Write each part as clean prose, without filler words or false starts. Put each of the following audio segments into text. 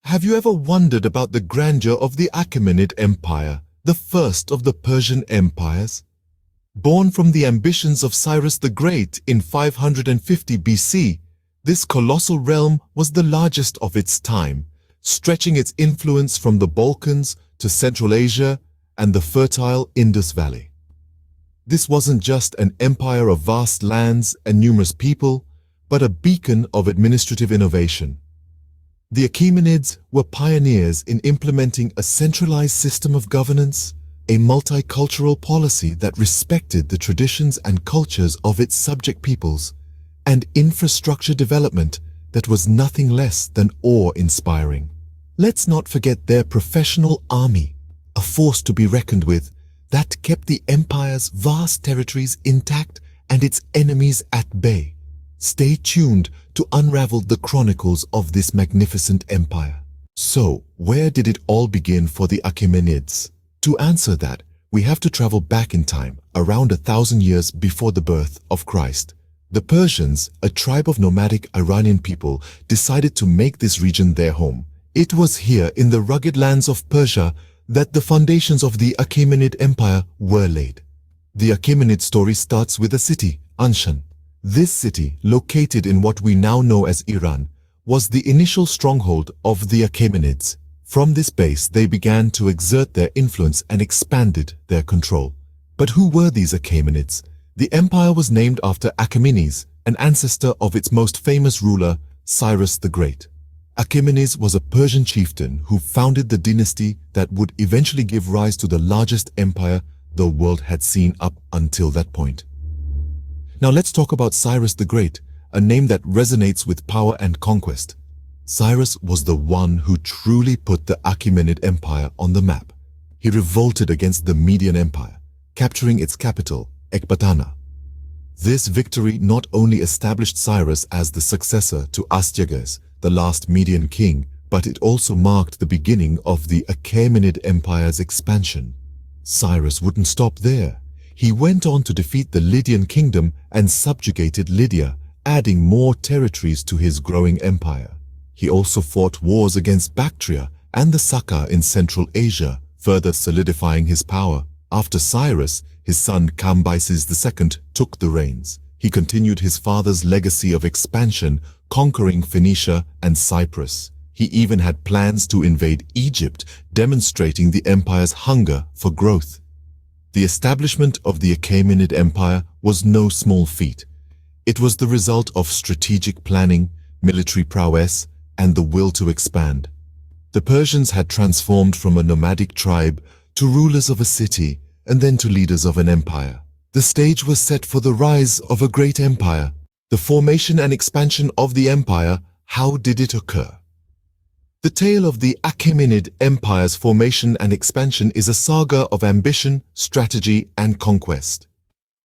Have you ever wondered about the grandeur of the Achaemenid Empire, the first of the Persian empires? Born from the ambitions of Cyrus the Great in 550 BC, this colossal realm was the largest of its time, stretching its influence from the Balkans to Central Asia and the fertile Indus Valley. This wasn't just an empire of vast lands and numerous people, but a beacon of administrative innovation. The Achaemenids were pioneers in implementing a centralized system of governance, a multicultural policy that respected the traditions and cultures of its subject peoples, and infrastructure development that was nothing less than awe-inspiring. Let's not forget their professional army, a force to be reckoned with, that kept the empire's vast territories intact and its enemies at bay. Stay tuned to unravel the chronicles of this magnificent empire. So, where did it all begin for the Achaemenids? To answer that, we have to travel back in time, around 1,000 years before the birth of Christ. The Persians, a tribe of nomadic Iranian people, decided to make this region their home. It was here in the rugged lands of Persia that the foundations of the Achaemenid Empire were laid. The Achaemenid story starts with a city, Anshan. This city, located in what we now know as Iran, was the initial stronghold of the Achaemenids. From this base, they began to exert their influence and expanded their control. But who were these Achaemenids? The empire was named after Achaemenes, an ancestor of its most famous ruler, Cyrus the Great. Achaemenes was a Persian chieftain who founded the dynasty that would eventually give rise to the largest empire the world had seen up until that point. Now let's talk about Cyrus the Great, a name that resonates with power and conquest. Cyrus was the one who truly put the Achaemenid Empire on the map. He revolted against the Median Empire, capturing its capital, Ecbatana. This victory not only established Cyrus as the successor to Astyages, the last Median king, but it also marked the beginning of the Achaemenid Empire's expansion. Cyrus wouldn't stop there. He went on to defeat the Lydian kingdom and subjugated Lydia, adding more territories to his growing empire. He also fought wars against Bactria and the Saka in Central Asia, further solidifying his power. After Cyrus, his son Cambyses II took the reins. He continued his father's legacy of expansion, conquering Phoenicia and Cyprus. He even had plans to invade Egypt, demonstrating the empire's hunger for growth. The establishment of the Achaemenid Empire was no small feat. It was the result of strategic planning, military prowess, and the will to expand. The Persians had transformed from a nomadic tribe to rulers of a city and then to leaders of an empire. The stage was set for the rise of a great empire. The formation and expansion of the empire, how did it occur? The tale of the Achaemenid Empire's formation and expansion is a saga of ambition, strategy, and conquest.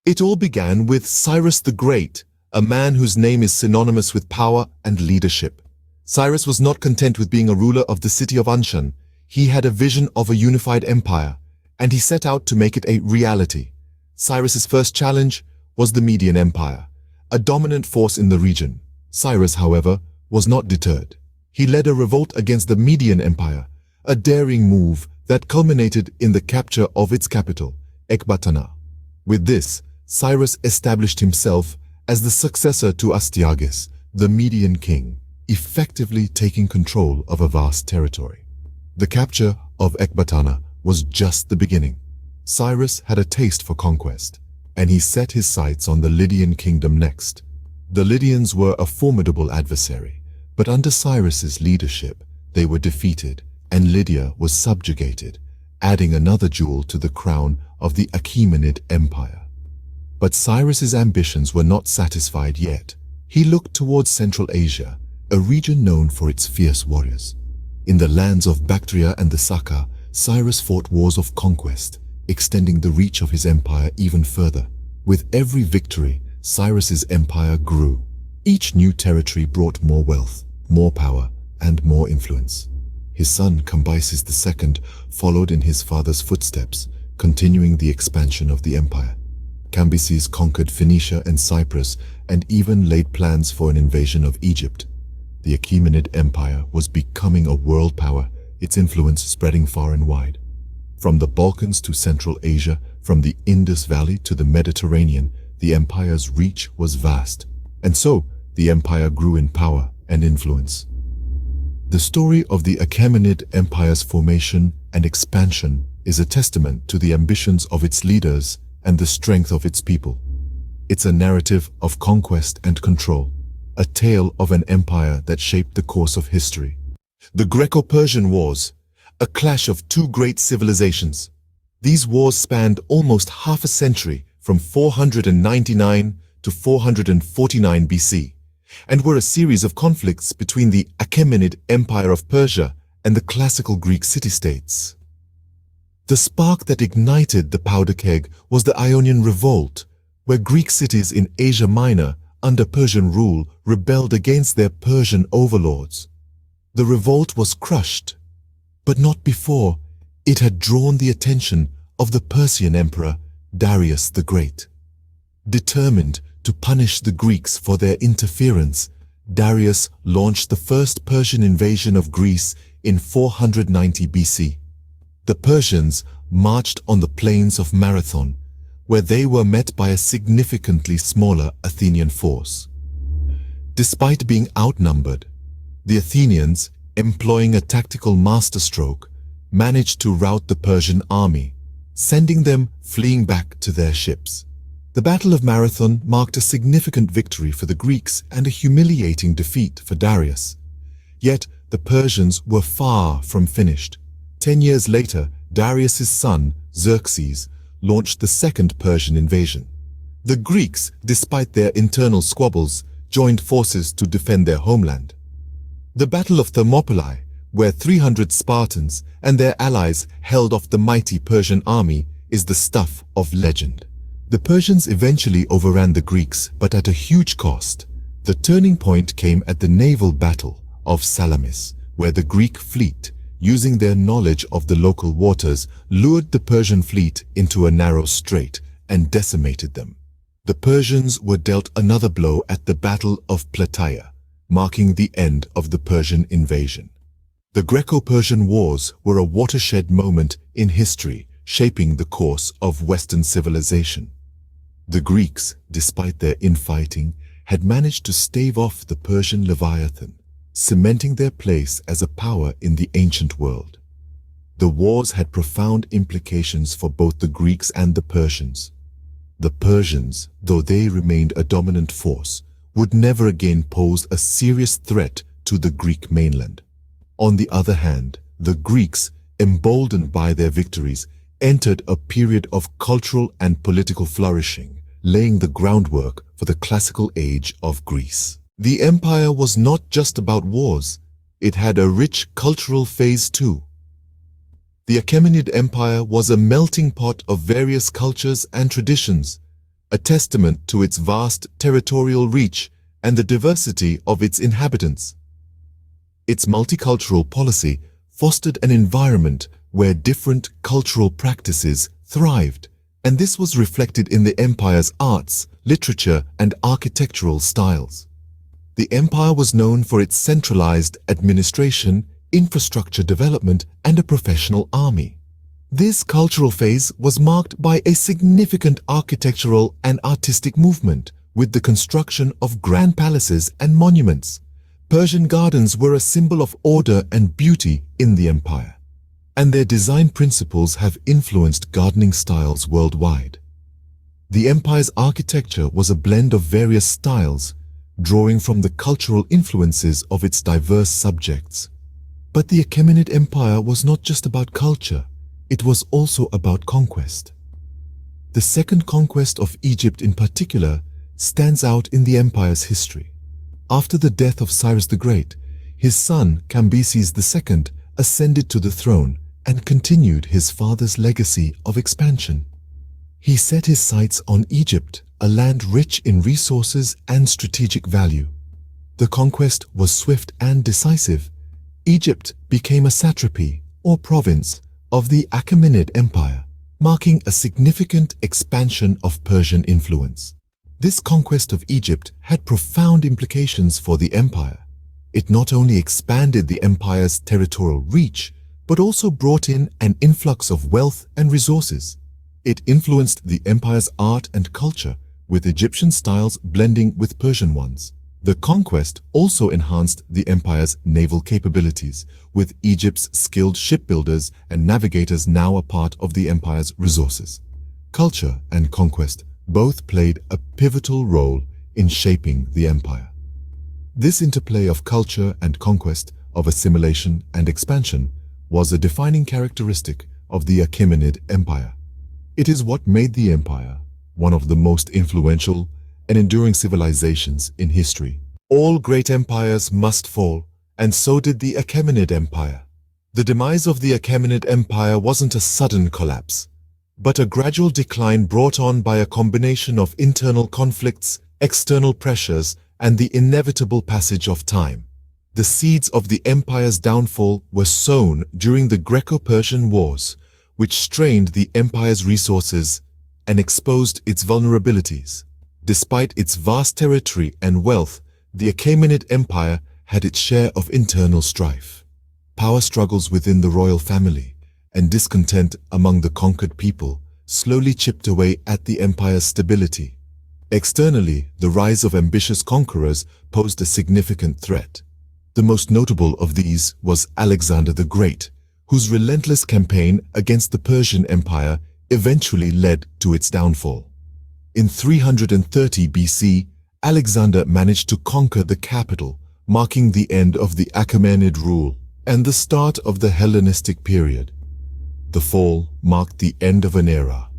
It all began with Cyrus the Great, a man whose name is synonymous with power and leadership. Cyrus was not content with being a ruler of the city of Anshan. He had a vision of a unified empire, and he set out to make it a reality. Cyrus's first challenge was the Median Empire, a dominant force in the region. Cyrus, however, was not deterred. He led a revolt against the Median Empire, a daring move that culminated in the capture of its capital, Ecbatana. With this, Cyrus established himself as the successor to Astyages, the Median king, effectively taking control of a vast territory. The capture of Ecbatana was just the beginning. Cyrus had a taste for conquest, and he set his sights on the Lydian kingdom next. The Lydians were a formidable adversary, but under Cyrus's leadership, they were defeated, and Lydia was subjugated, adding another jewel to the crown of the Achaemenid Empire. But Cyrus's ambitions were not satisfied yet. He looked towards Central Asia, a region known for its fierce warriors. In the lands of Bactria and the Saka, Cyrus fought wars of conquest, extending the reach of his empire even further. With every victory, Cyrus's empire grew. Each new territory brought more wealth, more power, and more influence. His son Cambyses II followed in his father's footsteps, continuing the expansion of the empire. Cambyses conquered Phoenicia and Cyprus and even laid plans for an invasion of Egypt. The Achaemenid Empire was becoming a world power, its influence spreading far and wide. From the Balkans to Central Asia, from the Indus Valley to the Mediterranean, the empire's reach was vast. And so, the empire grew in power and influence. The story of the Achaemenid Empire's formation and expansion is a testament to the ambitions of its leaders and the strength of its people. It's a narrative of conquest and control, a tale of an empire that shaped the course of history. The Greco-Persian Wars, a clash of two great civilizations. These wars spanned almost half a century, from 499 to 449 BC, and were a series of conflicts between the Achaemenid Empire of Persia and the classical Greek city-states. The spark that ignited the powder keg was the Ionian Revolt, where Greek cities in Asia Minor, under Persian rule, rebelled against their Persian overlords. The revolt was crushed, but not before it had drawn the attention of the Persian emperor Darius the Great. Determined to punish the Greeks for their interference, Darius launched the first Persian invasion of Greece in 490 BC. The Persians marched on the plains of Marathon, where they were met by a significantly smaller Athenian force. Despite being outnumbered, the Athenians, employing a tactical masterstroke, managed to rout the Persian army, sending them fleeing back to their ships. The Battle of Marathon marked a significant victory for the Greeks and a humiliating defeat for Darius. Yet the Persians were far from finished. 10 years later, Darius's son, Xerxes, launched the Second Persian invasion. The Greeks, despite their internal squabbles, joined forces to defend their homeland. The Battle of Thermopylae, where 300 Spartans and their allies held off the mighty Persian army, is the stuff of legend. The Persians eventually overran the Greeks, but at a huge cost. The turning point came at the naval battle of Salamis, where the Greek fleet, using their knowledge of the local waters, lured the Persian fleet into a narrow strait and decimated them. The Persians were dealt another blow at the Battle of Plataea, marking the end of the Persian invasion. The Greco-Persian Wars were a watershed moment in history, shaping the course of Western civilization. The Greeks, despite their infighting, had managed to stave off the Persian Leviathan, cementing their place as a power in the ancient world. The wars had profound implications for both the Greeks and the Persians. The Persians, though they remained a dominant force, would never again pose a serious threat to the Greek mainland. On the other hand, the Greeks, emboldened by their victories, entered a period of cultural and political flourishing, laying the groundwork for the classical age of Greece. The empire was not just about wars, it had a rich cultural phase too. The Achaemenid Empire was a melting pot of various cultures and traditions, a testament to its vast territorial reach and the diversity of its inhabitants. Its multicultural policy fostered an environment where different cultural practices thrived, and this was reflected in the empire's arts, literature, and architectural styles. The empire was known for its centralized administration, infrastructure development, and a professional army. This cultural phase was marked by a significant architectural and artistic movement, with the construction of grand palaces and monuments. Persian gardens were a symbol of order and beauty in the empire, and their design principles have influenced gardening styles worldwide. The empire's architecture was a blend of various styles, drawing from the cultural influences of its diverse subjects. But the Achaemenid Empire was not just about culture, it was also about conquest. The second conquest of Egypt in particular stands out in the empire's history. After the death of Cyrus the Great, his son Cambyses II ascended to the throne and continued his father's legacy of expansion. He set his sights on Egypt, a land rich in resources and strategic value. The conquest was swift and decisive. Egypt became a satrapy, or province, of the Achaemenid Empire, marking a significant expansion of Persian influence. This conquest of Egypt had profound implications for the empire. It not only expanded the empire's territorial reach, but also brought in an influx of wealth and resources. It influenced the empire's art and culture, with Egyptian styles blending with Persian ones. The conquest also enhanced the empire's naval capabilities, with Egypt's skilled shipbuilders and navigators now a part of the empire's resources. Culture and conquest both played a pivotal role in shaping the empire. This interplay of culture and conquest, of assimilation and expansion, was a defining characteristic of the Achaemenid Empire. It is what made the empire one of the most influential and enduring civilizations in history. All great empires must fall, and so did the Achaemenid Empire. The demise of the Achaemenid Empire wasn't a sudden collapse, but a gradual decline brought on by a combination of internal conflicts, external pressures, and the inevitable passage of time. The seeds of the empire's downfall were sown during the Greco-Persian Wars, which strained the empire's resources and exposed its vulnerabilities. Despite its vast territory and wealth, the Achaemenid Empire had its share of internal strife. Power struggles within the royal family and discontent among the conquered people slowly chipped away at the empire's stability. Externally, the rise of ambitious conquerors posed a significant threat. The most notable of these was Alexander the Great, whose relentless campaign against the Persian Empire eventually led to its downfall. In 330 BC, Alexander managed to conquer the capital, marking the end of the Achaemenid rule and the start of the Hellenistic period. The fall marked the end of an era.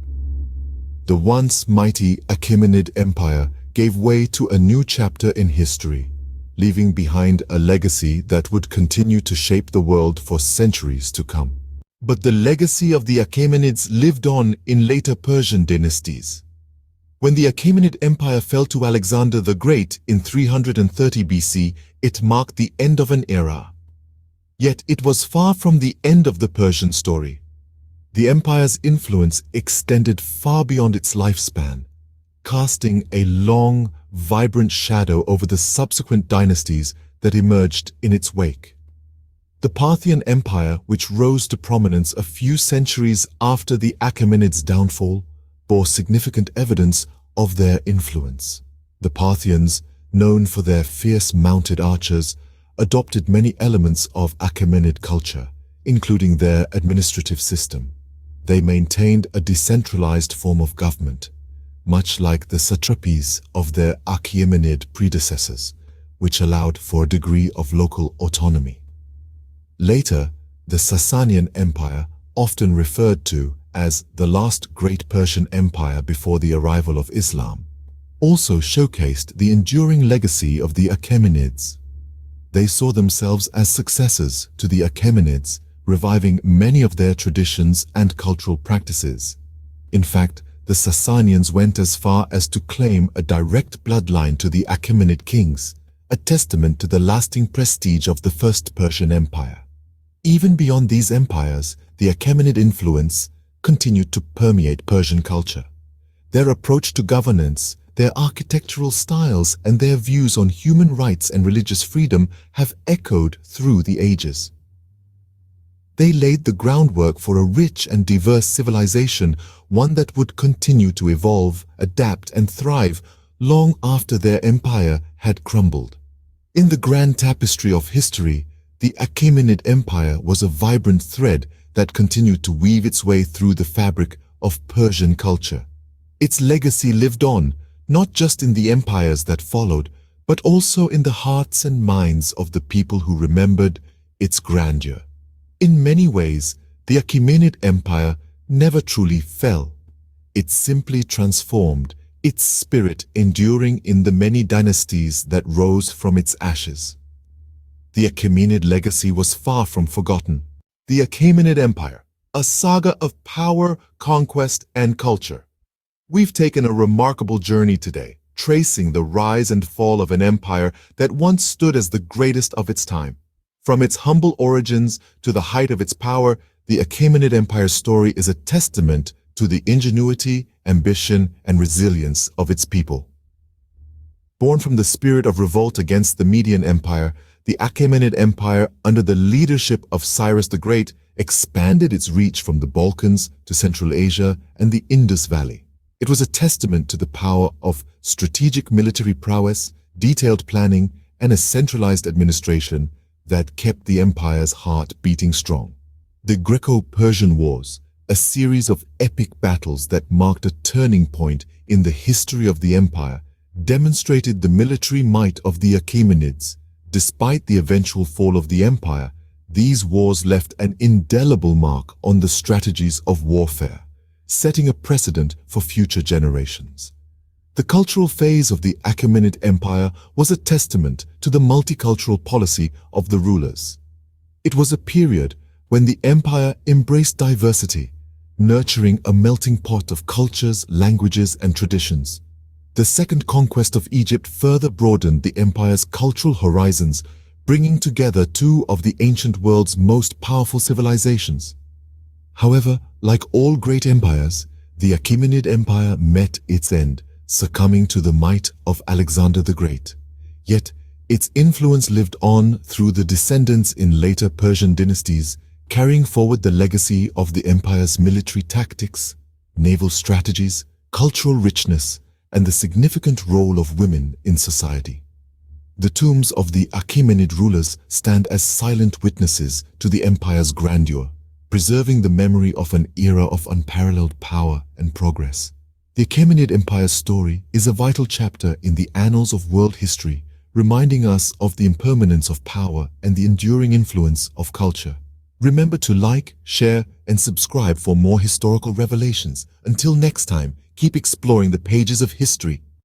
The once mighty Achaemenid Empire gave way to a new chapter in history, leaving behind a legacy that would continue to shape the world for centuries to come. But the legacy of the Achaemenids lived on in later Persian dynasties. When the Achaemenid Empire fell to Alexander the Great in 330 BC, it marked the end of an era. Yet it was far from the end of the Persian story. The empire's influence extended far beyond its lifespan, casting a long, vibrant shadow over the subsequent dynasties that emerged in its wake. The Parthian Empire, which rose to prominence a few centuries after the Achaemenids' downfall, bore significant evidence of their influence. The Parthians, known for their fierce mounted archers, adopted many elements of Achaemenid culture, including their administrative system. They maintained a decentralized form of government, much like the satrapies of their Achaemenid predecessors, which allowed for a degree of local autonomy. Later, the Sasanian Empire, often referred to as the last great Persian empire before the arrival of Islam, also showcased the enduring legacy of the Achaemenids. They saw themselves as successors to the Achaemenids, reviving many of their traditions and cultural practices. In fact, the Sasanians went as far as to claim a direct bloodline to the Achaemenid kings, a testament to the lasting prestige of the First Persian Empire. Even beyond these empires, the Achaemenid influence continued to permeate Persian culture. Their approach to governance, their architectural styles, and their views on human rights and religious freedom have echoed through the ages. They laid the groundwork for a rich and diverse civilization, one that would continue to evolve, adapt, and thrive long after their empire had crumbled. In the grand tapestry of history, the Achaemenid Empire was a vibrant thread that continued to weave its way through the fabric of Persian culture. Its legacy lived on, not just in the empires that followed, but also in the hearts and minds of the people who remembered its grandeur. In many ways, the Achaemenid Empire never truly fell. It simply transformed, its spirit enduring in the many dynasties that rose from its ashes. The Achaemenid legacy was far from forgotten. The Achaemenid Empire, a saga of power, conquest, and culture. We've taken a remarkable journey today, tracing the rise and fall of an empire that once stood as the greatest of its time. From its humble origins to the height of its power, the Achaemenid Empire's story is a testament to the ingenuity, ambition, and resilience of its people. Born from the spirit of revolt against the Median Empire, the Achaemenid Empire, under the leadership of Cyrus the Great, expanded its reach from the Balkans to Central Asia and the Indus Valley. It was a testament to the power of strategic military prowess, detailed planning, and a centralized administration that kept the empire's heart beating strong. The Greco-Persian Wars, a series of epic battles that marked a turning point in the history of the empire, demonstrated the military might of the Achaemenids. Despite the eventual fall of the empire, these wars left an indelible mark on the strategies of warfare, setting a precedent for future generations. The cultural phase of the Achaemenid Empire was a testament to the multicultural policy of the rulers. It was a period when the empire embraced diversity, nurturing a melting pot of cultures, languages, and traditions. The second conquest of Egypt further broadened the empire's cultural horizons, bringing together two of the ancient world's most powerful civilizations. However, like all great empires, the Achaemenid Empire met its end, succumbing to the might of Alexander the Great. Yet, its influence lived on through the descendants in later Persian dynasties, carrying forward the legacy of the empire's military tactics, naval strategies, cultural richness, and the significant role of women in society. The tombs of the Achaemenid rulers stand as silent witnesses to the empire's grandeur, preserving the memory of an era of unparalleled power and progress. The Achaemenid Empire's story is a vital chapter in the annals of world history, reminding us of the impermanence of power and the enduring influence of culture. Remember to like, share, and subscribe for more historical revelations. Until next time, keep exploring the pages of history.